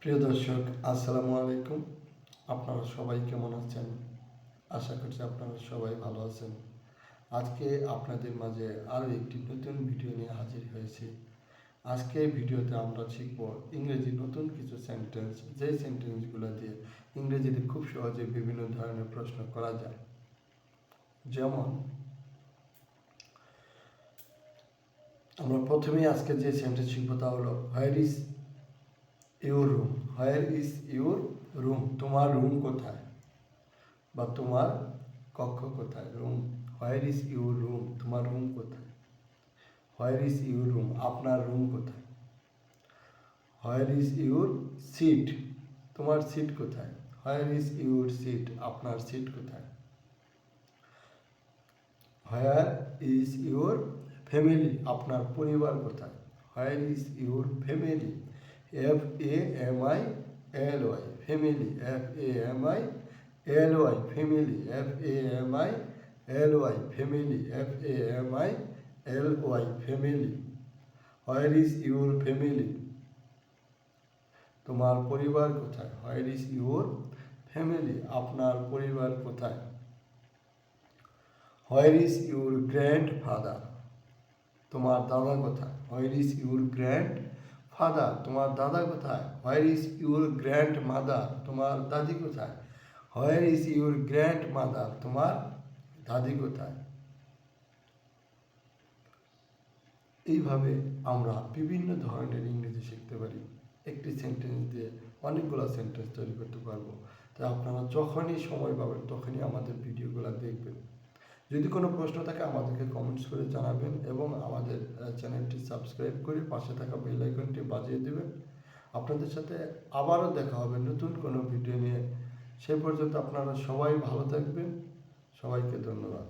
প্রিয় দর্শক, আসসালামু আলাইকুম। আপনারা সবাই কেমন আছেন? আশা করছি আপনারা সবাই ভালো আছেন। আজকে আপনাদের মাঝে আরও একটি নতুন ভিডিও নিয়ে হাজির হয়েছি। আজকে ভিডিওতে আমরা শিখব ইংরেজি নতুন কিছু সেন্টেন্স, যে সেন্টেন্সগুলো দিয়ে ইংরেজিতে খুব সহজে বিভিন্ন ধরনের প্রশ্ন করা যায়। যেমন আমরা প্রথমেই আজকে যে সেন্টেন্স শিখব তা হলো where is your room. Where is your room, তোমার রুম কোথায় বা তোমার কক্ষ কোথায়। Room, where is your room, তোমার রুম কোথায়। হোয়ার ইজ ইউর রুম, আপনার রুম কোথায়। হোয়ার ইজ ইউর সিট, তোমার সিট কোথায়। হোয়ার ইজ ইউর সিট, আপনার সিট কোথায়। হোয়ার ইজ ইউর ফ্যামিলি, আপনার পরিবার কোথায়। Where is your family, FAMILY, family, FAMILY, family, FAMILY, family, FAMILY, family. Where is your family, তোমার পরিবার কোথায়। হোয়ার ইজ ইউর ফ্যামিলি, আপনার পরিবার কোথায়। হোয়ার ইজ ইউর গ্র্যান্ডফাদার, তোমার দাদা কোথায়। হোয়ার ইজ ইউর গ্র্যান্ডফাদার, তোমার দাদা কোথায়। হোয়ার ইজ ইউর গ্র্যান্ডমাদার, তোমার দাদি কোথায়। হোয়ার ইজ ইউর গ্র্যান্ডমাদার, তোমার দাদি কোথায়। এইভাবে আমরা বিভিন্ন ধরনের ইংরেজি শিখতে পারি। একটি সেন্টেন্স দিয়ে অনেকগুলো সেন্টেন্স তৈরি করতে পারবো। তাই আপনারা যখনই সময় পাবেন তখনই আমাদের ভিডিওগুলো দেখবেন। যদি কোনো প্রশ্ন থাকে আমাদেরকে কমেন্টস করে জানাবেন এবং আমাদের চ্যানেলটি সাবস্ক্রাইব করে পাশে থাকা বেল আইকনটি বাজিয়ে দেবেন। আপনাদের সাথে আবারও দেখা হবে নতুন কোনো ভিডিও নিয়ে। সেই পর্যন্ত আপনারা সবাই ভালো থাকবেন। সবাইকে ধন্যবাদ।